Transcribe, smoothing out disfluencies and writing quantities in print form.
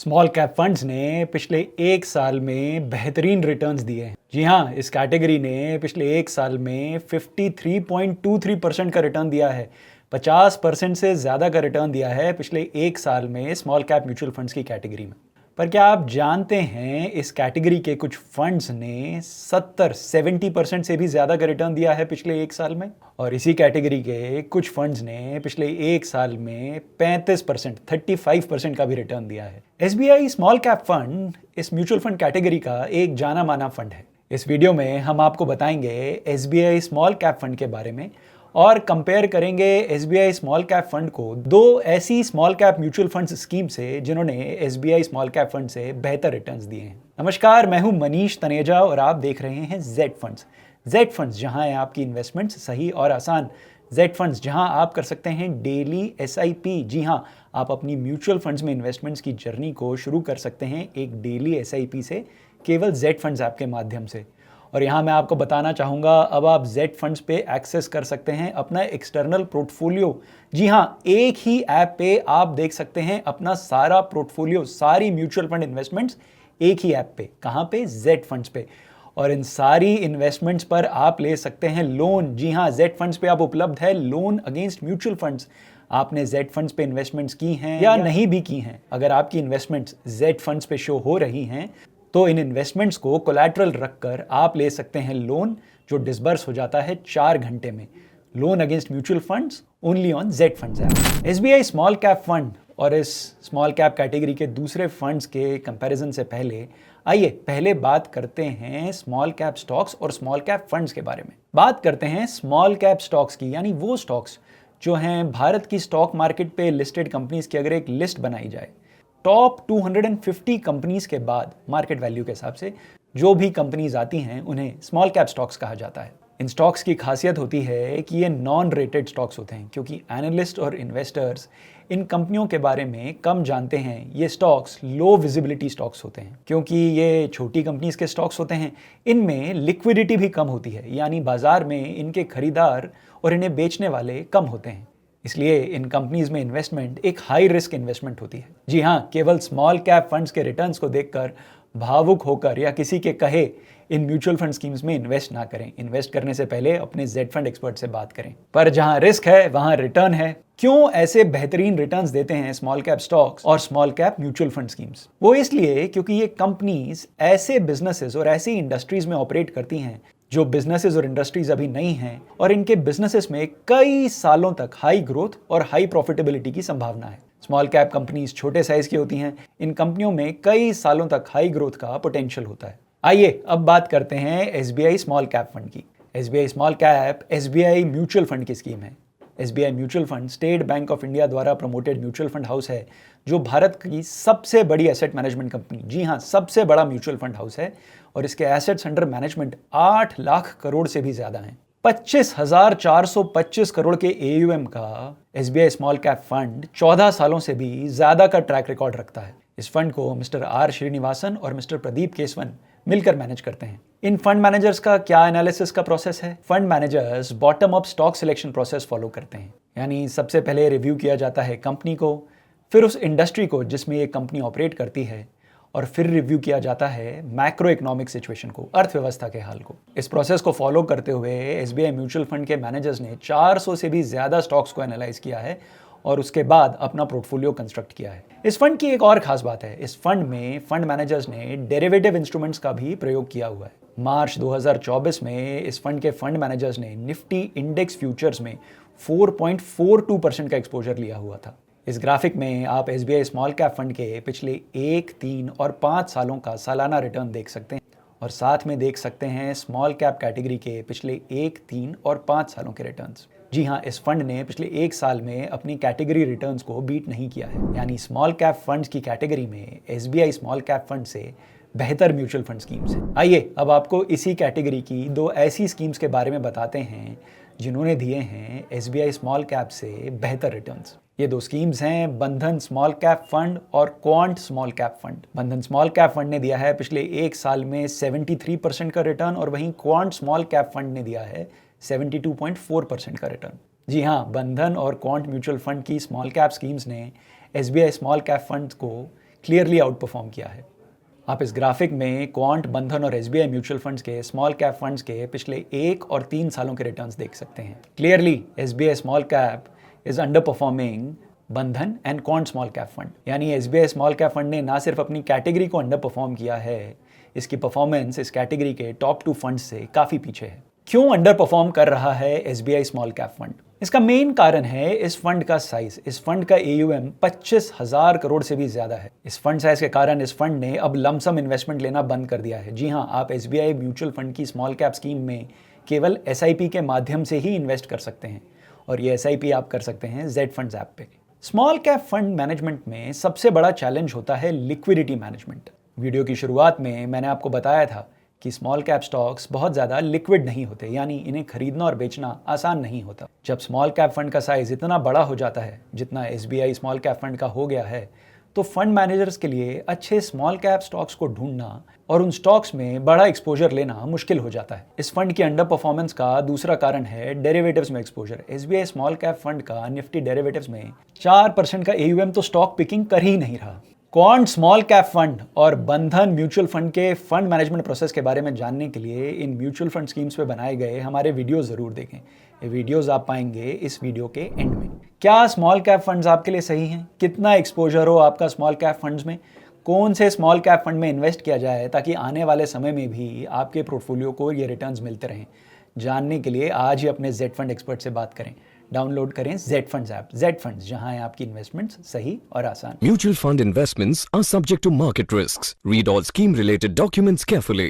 Small cap funds ने पिछले एक साल में बेहतरीन रिटर्न्स दिए हैं। जी हाँ, इस कैटेगरी ने पिछले एक साल में 53.23% का रिटर्न दिया है। 50% से ज़्यादा का रिटर्न दिया है पिछले एक साल में स्मॉल कैप म्यूचुअल फंड्स की कैटेगरी में। पर क्या आप जानते हैं इस कैटेगरी के कुछ फंड्स ने 70% से भी ज़्यादा का रिटर्न दिया है पिछले एक साल में, और इसी कैटेगरी के कुछ फंड्स ने पिछले एक साल में 35% का भी रिटर्न दिया है। एसबीआई स्मॉल कैप फंड इस म्यूचुअल फंड कैटेगरी का एक जाना माना फंड है। इस वीडियो में हम आपको बताएंगे एसबीआई स्मॉल कैप फंड के बारे में और कंपेयर करेंगे एसबीआई स्मॉल कैप फंड को दो ऐसी small cap mutual funds scheme से जिन्होंने एसबीआई स्मॉल कैप फंड से बेहतर रिटर्न्स दिए हैं। नमस्कार, मैं हूं मनीष तनेजा और आप देख रहे हैं जेड फंड्स। जेड फंड्स, जहां है आपकी इन्वेस्टमेंट्स सही और आसान। जेड फंड्स, जहां आप कर सकते हैं डेली एसआईपी। जी हां, आप अपनी म्यूचुअल फंड्स में इन्वेस्टमेंट्स की जर्नी को शुरू कर सकते हैं एक डेली एसआईपी से, केवल जेड फंड्स ऐप के माध्यम से। और यहाँ मैं आपको बताना चाहूँगा, अब आप जेड फंड्स पे एक्सेस कर सकते हैं अपना एक्सटर्नल पोर्टफोलियो। जी हाँ, एक ही ऐप पे आप देख सकते हैं अपना सारा पोर्टफोलियो, सारी म्यूचुअल फंड इन्वेस्टमेंट्स एक ही ऐप पे। कहाँ पे? जेड फंड्स पे। और इन सारी इन्वेस्टमेंट्स पर आप ले सकते हैं लोन। जी हाँ, जेड फंड्स पे आप उपलब्ध है लोन अगेंस्ट म्यूचुअल फंड्स। आपने जेड फंड्स पे इन्वेस्टमेंट्स की हैं या नहीं भी की हैं, अगर आपकी इन्वेस्टमेंट्स जेड फंड्स पे शो हो रही हैं तो इन इन्वेस्टमेंट्स को कोलैटरल रखकर आप ले सकते हैं लोन, जो डिसबर्स हो जाता है 4 घंटे में। Loan against mutual funds only on Z funds app. SBI small cap fund और इस स्मॉल कैप कैटेगरी के दूसरे फंड्स के कंपैरिजन से पहले आइए पहले बात करते हैं स्मॉल कैप स्टॉक्स और स्मॉल कैप फंड्स के बारे में। बात करते हैं स्मॉल कैप स्टॉक्स की, यानी वो स्टॉक्स जो हैं भारत की स्टॉक मार्केट पे लिस्टेड कंपनीज की अगर एक लिस्ट बनाई जाए, टॉप 250 कंपनीज के बाद मार्केट वैल्यू के हिसाब से जो भी कंपनीज आती हैं उन्हें स्मॉल कैप स्टॉक्स कहा जाता है। इन स्टॉक्स की खासियत होती है कि ये नॉन रेटेड स्टॉक्स होते हैं, क्योंकि एनालिस्ट और इन्वेस्टर्स इन कंपनियों के बारे में कम जानते हैं। ये स्टॉक्स लो विजिबिलिटी स्टॉक्स होते हैं, क्योंकि ये छोटी कंपनीज के स्टॉक्स होते हैं। इनमें लिक्विडिटी भी कम होती है, यानी बाजार में इनके खरीदार और इन्हें बेचने वाले कम होते हैं। इसलिए इन कंपनीज में इन्वेस्टमेंट एक हाई रिस्क इन्वेस्टमेंट होती है। जी हाँ, केवल स्मॉल कैप फंड्स के रिटर्न्स को देखकर भावुक होकर या किसी के कहे इन म्यूचुअल फंड स्कीम्स में इन्वेस्ट ना करें। इन्वेस्ट करने से पहले अपने जेड फंड एक्सपर्ट से बात करें। पर जहां रिस्क है वहां रिटर्न है। क्यों ऐसे बेहतरीन रिटर्न्स देते हैं स्मॉल कैप स्टॉक्स और small cap mutual fund schemes? वो इसलिए क्योंकि ये कंपनीज ऐसे बिजनेसेस और ऐसी इंडस्ट्रीज में ऑपरेट करती हैं जो बिजनेसेस और इंडस्ट्रीज अभी नहीं हैं, और इनके बिजनेसेस में कई सालों तक हाई ग्रोथ और हाई प्रॉफिटेबिलिटी की संभावना है। स्मॉल कैप कंपनीज छोटे साइज की होती हैं। इन कंपनियों में कई सालों तक हाई ग्रोथ का पोटेंशियल होता है। आइए अब बात करते हैं एसबीआई स्मॉल कैप फंड की। SBI small cap SBI mutual fund की स्कीम है। SBI mutual fund state bank of India द्वारा प्रमोटेड म्यूचुअल फंड हाउस है, जो भारत की सबसे बड़ी एसेट मैनेजमेंट कंपनी, जी हाँ, सबसे बड़ा म्यूचुअल फंड हाउस है। और इसके assets under management 8 lakh crore से भी ज्यादा हैं। 25,425 करोड़ के एयूएम का एसबीआई स्मॉल कैप फंड 14 सालों से भी ज्यादा का ट्रैक रिकॉर्ड रखता है। इस फंड को मिस्टर आर श्रीनिवासन और मिस्टर प्रदीप केसवन मिलकर मैनेज करते हैं। इन फंड मैनेजर्स का क्या एनालिसिस का प्रोसेस है? Fund managers bottom up stock selection process follow करते हैं, यानी सबसे पहले रिव्यू किया जाता है कंपनी को, फिर उस इंडस्ट्री को जिसमें ये कंपनी ऑपरेट करती है, और फिर रिव्यू किया जाता है मैक्रो इकोनॉमिक सिचुएशन को, अर्थव्यवस्था के हाल को। इस प्रोसेस को फॉलो करते हुए एसबीआई म्यूचुअल फंड के मैनेजर्स ने 400 से भी ज्यादा स्टॉक्स को एनालाइज किया है और उसके बाद अपना पोर्टफोलियो कंस्ट्रक्ट किया है। इस फंड की एक और खास बात है, इस फंड में फंड मैनेजर्स ने डेरिवेटिव इंस्ट्रूमेंट्स का भी प्रयोग किया हुआ है। मार्च 2024 में इस फंड के फंड मैनेजर्स ने निफ्टी इंडेक्स फ्यूचर्स में 4.42% का एक्सपोजर लिया हुआ था। इस ग्राफिक में आप एसबीआई स्मॉल कैप फंड के पिछले 1, 3 और 5 सालों का सालाना रिटर्न देख सकते हैं, और साथ में देख सकते हैं स्मॉल कैप कैटेगरी के पिछले 1, 3 और 5 सालों के रिटर्न्स। जी हाँ, इस फंड ने पिछले एक साल में अपनी कैटेगरी रिटर्न्स को बीट नहीं किया है, यानी स्मॉल कैप फंड्स की कैटेगरी में एसबीआई स्मॉल कैप फंड से बेहतर म्यूचुअल फंड स्कीम्स हैं। आइए अब आपको इसी कैटेगरी की दो ऐसी स्कीम्स के बारे में बताते हैं जिन्होंने दिए हैं एसबीआई स्मॉल कैप से बेहतर रिटर्न्स। ये दो स्कीम्स हैं बंधन स्मॉल कैप फंड और क्वांट स्मॉल कैप फंड। बंधन स्मॉल कैप फंड ने दिया है पिछले एक साल में 73% का रिटर्न, और वहीं क्वांट स्मॉल कैप फंड ने दिया है 72.4% का रिटर्न। जी हाँ, बंधन और क्वांट म्यूचुअल फंड की स्मॉल कैप स्कीम्स ने एसबीआई स्मॉल कैप फंड को क्लियरली आउट परफॉर्म किया है। आप इस ग्राफिक में क्वांट, बंधन और एसबीआई म्यूचुअल फंड्स के स्मॉल कैप फंड्स के पिछले 1 और 3 सालों के रिटर्न्स देख सकते हैं। Clearly SBI small cap is underperforming Bandhan and Quant small cap fund. यानी एसबीआई स्मॉल कैप फंड ने ना सिर्फ अपनी कैटेगरी को अंडर परफॉर्म किया है, इसकी परफॉर्मेंस इस कैटेगरी के टॉप 2 फंड्स से काफी पीछे है। क्यों अंडर परफॉर्म कर रहा है एसबीआई स्मॉल कैप फंड? इसका मेन कारण है इस फंड का साइज। इस फंड का AUM 25,000 करोड़ से भी ज्यादा है। इस फंड साइज के कारण इस फंड ने अब लमसम इन्वेस्टमेंट लेना बंद कर दिया है। जी हाँ, आप एसबीआई म्यूचुअल फंड की स्मॉल कैप स्कीम में केवल SIP के माध्यम से ही इन्वेस्ट कर सकते हैं, और ये SIP आप कर सकते हैं जेड फंड्स ऐप पे। स्मॉल कैप फंड मैनेजमेंट में सबसे बड़ा चैलेंज होता है लिक्विडिटी मैनेजमेंट। वीडियो की शुरुआत में मैंने आपको बताया था कि स्मॉल कैप स्टॉक्स बहुत ज़्यादा लिक्विड नहीं होते, यानी इन्हें खरीदना और बेचना आसान नहीं होता। जब स्मॉल कैप फंड का साइज इतना बड़ा हो जाता है जितना SBI स्मॉल कैप फंड का हो गया है, तो फंड मैनेजर्स के लिए अच्छे स्मॉल कैप स्टॉक्स को ढूंढना और उन स्टॉक्स में बड़ा एक्सपोजर लेना मुश्किल हो जाता है। इस फंड की अंडर परफॉर्मेंस का दूसरा कारण है डेरिवेटिव्स में exposure. SBI small cap fund का निफ्टी डेरिवेटिव्स में 4% का AUM तो स्टॉक पिकिंग कर ही नहीं रहा। क्वांट स्मॉल कैप फंड और बंधन म्यूचुअल फंड के फंड मैनेजमेंट प्रोसेस के बारे में जानने के लिए इन म्यूचुअल फंड स्कीम्स पे बनाए गए हमारे वीडियोस जरूर देखें। ये वीडियोस आप पाएंगे इस वीडियो के एंड में। क्या स्मॉल कैप फंड्स आपके लिए सही हैं? कितना एक्सपोजर हो आपका स्मॉल कैप फंड्स में? कौन से स्मॉल कैप फंड में इन्वेस्ट किया जाए ताकि आने वाले समय में भी आपके पोर्टफोलियो को ये रिटर्न्स मिलते रहें? जानने के लिए आज ही अपने जेड फंड एक्सपर्ट से बात करें। डाउनलोड करें Z funds app. Z funds, जहां है आपकी इन्वेस्टमेंट्स सही और आसान। Mutual fund investments are subject to market risks. Read all scheme related documents carefully.